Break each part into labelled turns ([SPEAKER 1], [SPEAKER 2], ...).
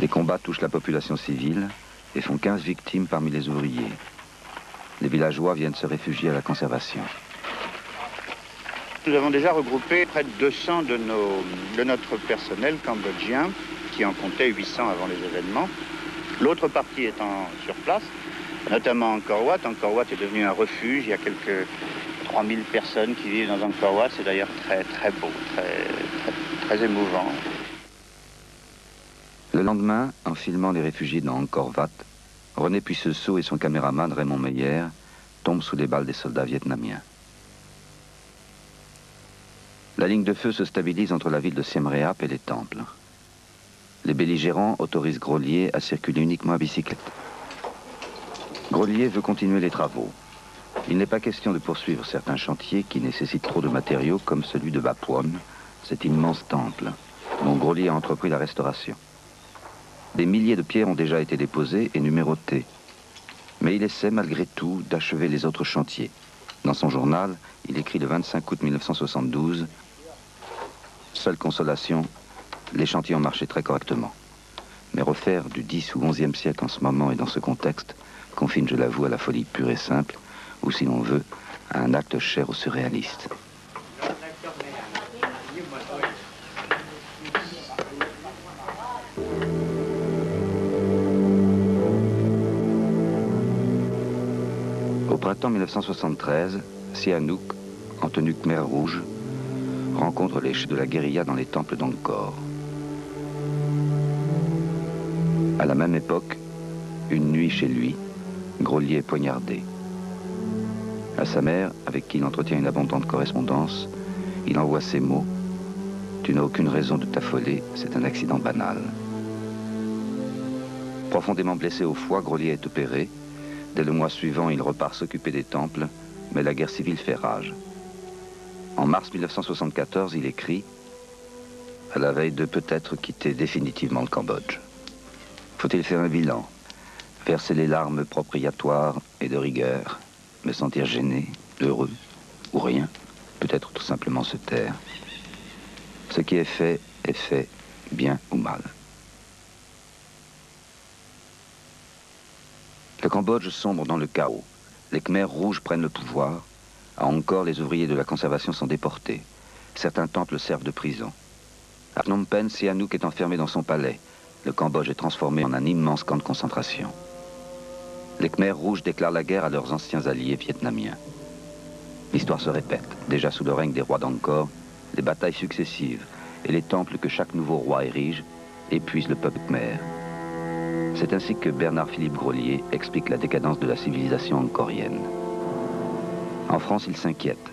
[SPEAKER 1] Les combats touchent la population civile et font 15 victimes parmi les ouvriers. Les villageois viennent se réfugier à la conservation.
[SPEAKER 2] Nous avons déjà regroupé près de 200 de notre personnel cambodgien, qui en comptait 800 avant les événements. L'autre partie étant sur place, notamment Angkor Wat. Angkor Wat est devenu un refuge. Il y a quelques 3000 personnes qui vivent dans Angkor Wat. C'est d'ailleurs très, très beau, très émouvant.
[SPEAKER 1] Le lendemain, en filmant les réfugiés dans Angkor Wat, René Puisseau et son caméraman Raymond Meyer tombent sous les balles des soldats vietnamiens. La ligne de feu se stabilise entre la ville de Siem Reap et les temples. Les belligérants autorisent Grolier à circuler uniquement à bicyclette. Grolier veut continuer les travaux. Il n'est pas question de poursuivre certains chantiers qui nécessitent trop de matériaux, comme celui de Bapwon, cet immense temple, dont Grolier a entrepris la restauration. Des milliers de pierres ont déjà été déposées et numérotées. Mais il essaie malgré tout d'achever les autres chantiers. Dans son journal, il écrit le 25 août 1972, « Seule consolation, les chantiers ont marché très correctement. Mais refaire du 10 ou 11e siècle en ce moment et dans ce contexte confine, je l'avoue, à la folie pure et simple, ou si l'on veut, à un acte cher aux surréalistes. » Au printemps 1973, Sihanouk, en tenue Khmer rouge, rencontre les chefs de la guérilla dans les temples d'Angkor. À la même époque, une nuit chez lui, Grolier est poignardé. À sa mère, avec qui il entretient une abondante correspondance, il envoie ces mots: « Tu n'as aucune raison de t'affoler, c'est un accident banal. » Profondément blessé au foie, Grolier est opéré. Dès le mois suivant, il repart s'occuper des temples, mais la guerre civile fait rage. En mars 1974, il écrit « À la veille de peut-être quitter définitivement le Cambodge. Faut-il faire un bilan, verser les larmes propriatoires et de rigueur, me sentir gêné, heureux, ou rien, peut-être tout simplement se taire. Ce qui est fait, bien ou mal. » Le Cambodge sombre dans le chaos. Les Khmers rouges prennent le pouvoir. À Angkor, les ouvriers de la conservation sont déportés. Certains temples servent de prison. À Phnom Penh, Sihanouk est enfermé dans son palais. Le Cambodge est transformé en un immense camp de concentration. Les Khmers rouges déclarent la guerre à leurs anciens alliés vietnamiens. L'histoire se répète. Déjà sous le règne des rois d'Angkor, les batailles successives et les temples que chaque nouveau roi érige épuisent le peuple khmer. C'est ainsi que Bernard-Philippe Grolier explique la décadence de la civilisation angkorienne. En France, il s'inquiète.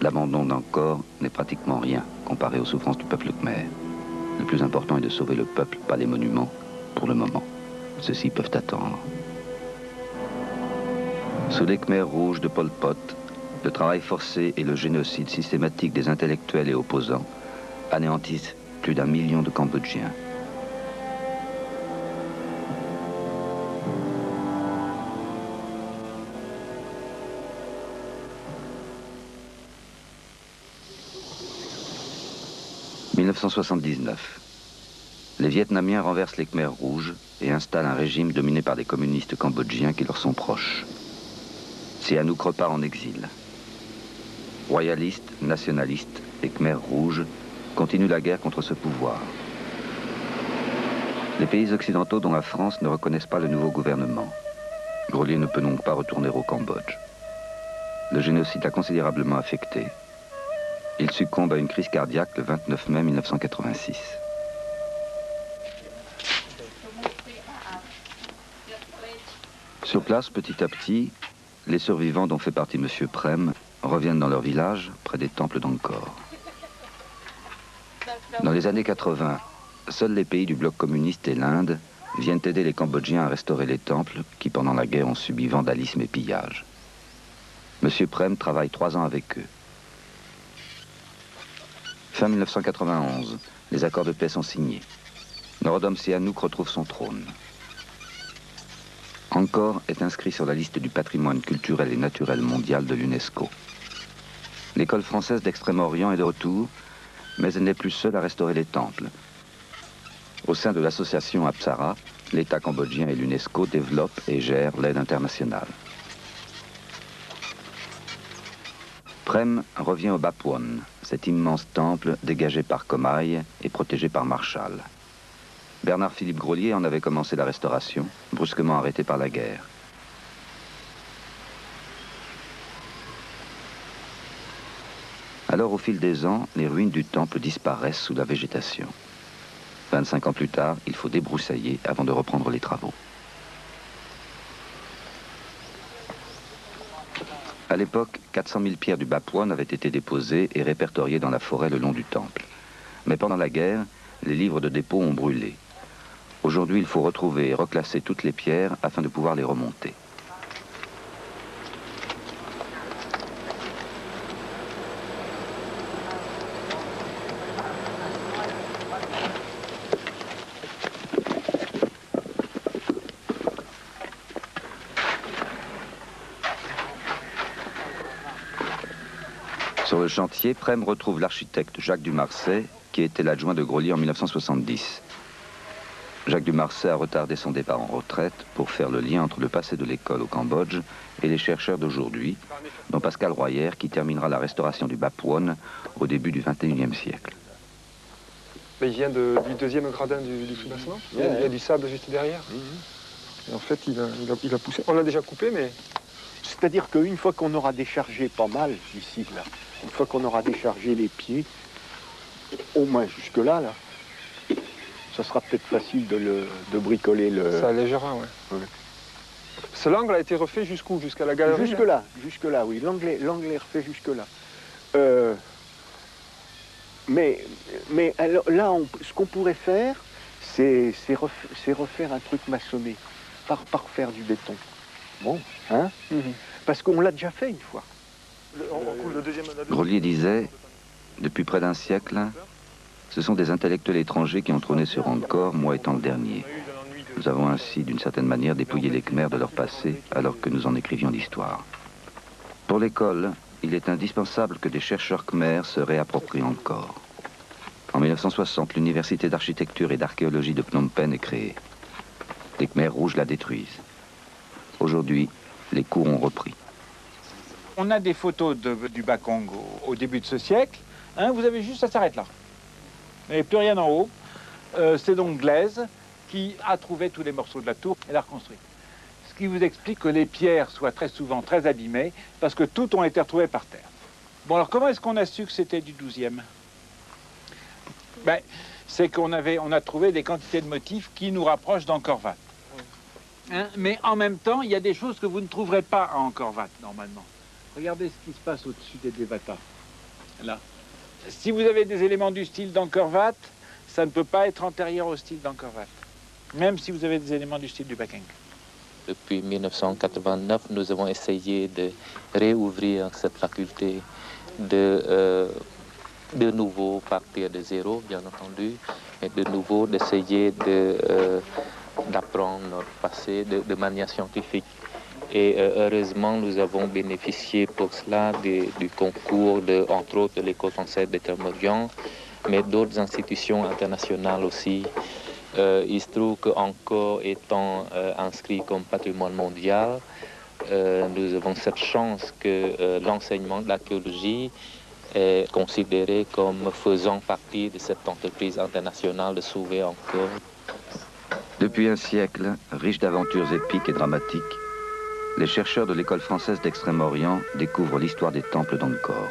[SPEAKER 1] L'abandon d'Angkor n'est pratiquement rien comparé aux souffrances du peuple khmer. Le plus important est de sauver le peuple, pas les monuments, pour le moment. Ceux-ci peuvent attendre. Sous les Khmers rouges de Pol Pot, le travail forcé et le génocide systématique des intellectuels et opposants anéantissent plus d'1 million de Cambodgiens. « 1979. Les Vietnamiens renversent les Khmers rouges et installent un régime dominé par des communistes cambodgiens qui leur sont proches. Sihanouk repart en exil. Royalistes, nationalistes et Khmers rouges continuent la guerre contre ce pouvoir. Les pays occidentaux, dont la France, ne reconnaissent pas le nouveau gouvernement. Grolier ne peut donc pas retourner au Cambodge. Le génocide l'a considérablement affecté. Il succombe à une crise cardiaque le 29 mai 1986. Sur place, petit à petit, les survivants dont fait partie M. Prem reviennent dans leur village, près des temples d'Angkor. Dans les années 80, seuls les pays du bloc communiste et l'Inde viennent aider les Cambodgiens à restaurer les temples qui, pendant la guerre, ont subi vandalisme et pillage. M. Prem travaille 3 ans avec eux. Fin 1991, les accords de paix sont signés. Norodom Sihanouk retrouve son trône. Angkor est inscrit sur la liste du patrimoine culturel et naturel mondial de l'UNESCO. L'école française d'Extrême-Orient est de retour, mais elle n'est plus seule à restaurer les temples. Au sein de l'association Apsara, l'État cambodgien et l'UNESCO développent et gèrent l'aide internationale. Prem revient au Bapwon, cet immense temple dégagé par Comaille et protégé par Marshall. Bernard-Philippe Grolier en avait commencé la restauration, brusquement arrêté par la guerre. Alors, au fil des ans, les ruines du temple disparaissent sous la végétation. 25 ans plus tard, il faut débroussailler avant de reprendre les travaux. À l'époque, 400 000 pierres du Bapwon avaient été déposées et répertoriées dans la forêt le long du temple. Mais pendant la guerre, les livres de dépôt ont brûlé. Aujourd'hui, il faut retrouver et reclasser toutes les pierres afin de pouvoir les remonter. Sur le chantier, Prem retrouve l'architecte Jacques Dumarsais, qui était l'adjoint de Grolier en 1970. Jacques Dumarsais a retardé son départ en retraite pour faire le lien entre le passé de l'école au Cambodge et les chercheurs d'aujourd'hui, dont Pascal Royer, qui terminera la restauration du Bapwon au début du XXIe siècle.
[SPEAKER 3] Il vient du deuxième gradin du soubassement. Il y a du sable juste derrière. Et en fait, il a poussé. On l'a déjà coupé, mais...
[SPEAKER 4] C'est-à-dire qu'une fois qu'on aura déchargé pas mal ici, là, une fois qu'on aura déchargé les pieds, au moins jusque-là, là, ça sera peut-être facile de bricoler le...
[SPEAKER 3] Ça allégera, ouais. Ce l'angle a été refait jusqu'où? Jusqu'à la galerie?
[SPEAKER 4] Jusque-là, oui. L'angle est refait jusque-là. Mais alors, là, ce qu'on pourrait faire, c'est refaire un truc maçonné, par faire du béton. Bon, hein? Parce qu'on l'a déjà fait une fois.
[SPEAKER 1] Grolier disait, depuis près d'un siècle, ce sont des intellectuels étrangers qui ont trôné sur Angkor, moi étant le dernier. Nous avons ainsi, d'une certaine manière, dépouillé les Khmers de leur passé, alors que nous en écrivions l'histoire. Pour l'école, il est indispensable que des chercheurs khmers se réapproprient Angkor. En 1960, l'université d'architecture et d'archéologie de Phnom Penh est créée. Les Khmers rouges la détruisent. Aujourd'hui, les cours ont repris.
[SPEAKER 5] On a des photos du Bakong au début de ce siècle. Hein, vous avez juste, ça s'arrête là. Il n'y avait plus rien en haut. C'est donc Glaise qui a trouvé tous les morceaux de la tour et l'a reconstruit. Ce qui vous explique que les pierres soient très souvent très abîmées parce que toutes ont été retrouvées par terre. Bon, alors comment est-ce qu'on a su que c'était du 12e? Ben, c'est qu'on a trouvé des quantités de motifs qui nous rapprochent d'Angkor Wat. Hein, mais en même temps, il y a des choses que vous ne trouverez pas à Angkor Wat, normalement. Regardez ce qui se passe au-dessus des Devata. Là. Si vous avez des éléments du style d'Angkor Wat, ça ne peut pas être antérieur au style d'Angkor Wat. Même si vous avez des éléments du style du Bakeng.
[SPEAKER 6] Depuis 1989, nous avons essayé de réouvrir cette faculté de nouveau partir de zéro, bien entendu, et de nouveau d'essayer d'apprendre notre passé de manière scientifique. Et heureusement, nous avons bénéficié pour cela du concours, entre autres, de l'École française d'Extrême-Orient, mais d'autres institutions internationales aussi. Il se trouve qu'Angkor étant inscrit comme patrimoine mondial, nous avons cette chance que l'enseignement de l'archéologie est considéré comme faisant partie de cette entreprise internationale de sauver Angkor.
[SPEAKER 1] Depuis un siècle, riche d'aventures épiques et dramatiques, les chercheurs de l'École française d'Extrême-Orient découvrent l'histoire des temples d'Angkor.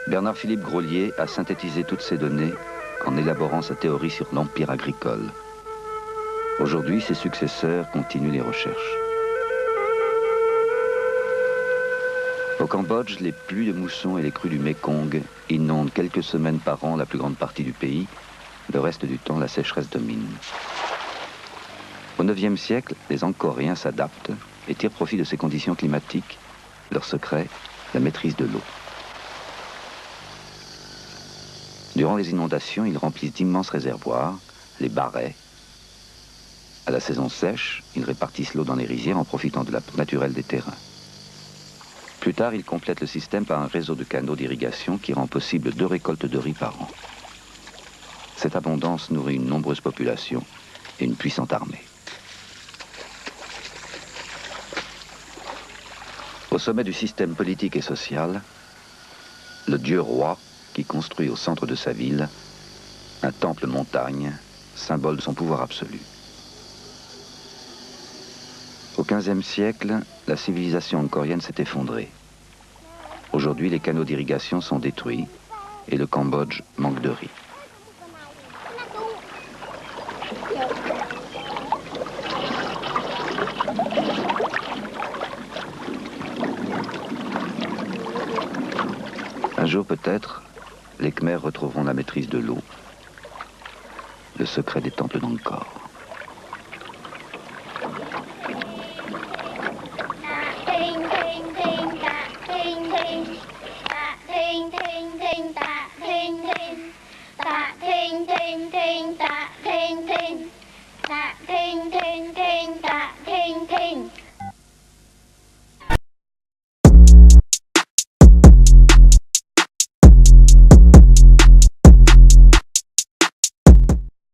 [SPEAKER 1] Bernard-Philippe Grolier a synthétisé toutes ces données en élaborant sa théorie sur l'empire agricole. Aujourd'hui, ses successeurs continuent les recherches. Au Cambodge, les pluies de mousson et les crues du Mékong inondent quelques semaines par an la plus grande partie du pays. Le reste du temps, la sécheresse domine. Au IXe siècle, les Angkoriens s'adaptent et tirent profit de ces conditions climatiques. Leur secret, la maîtrise de l'eau. Durant les inondations, ils remplissent d'immenses réservoirs, les barrets. À la saison sèche, ils répartissent l'eau dans les rizières en profitant de la naturelle des terrains. Plus tard, ils complètent le système par un réseau de canaux d'irrigation qui rend possible 2 récoltes de riz par an. Cette abondance nourrit une nombreuse population et une puissante armée. Au sommet du système politique et social, le dieu roi qui construit au centre de sa ville un temple montagne, symbole de son pouvoir absolu. Au XVe siècle, la civilisation angkorienne s'est effondrée. Aujourd'hui, les canaux d'irrigation sont détruits et le Cambodge manque de riz. Un jour peut-être, les Khmers retrouveront la maîtrise de l'eau, le secret des temples d'Angkor.
[SPEAKER 7] Ta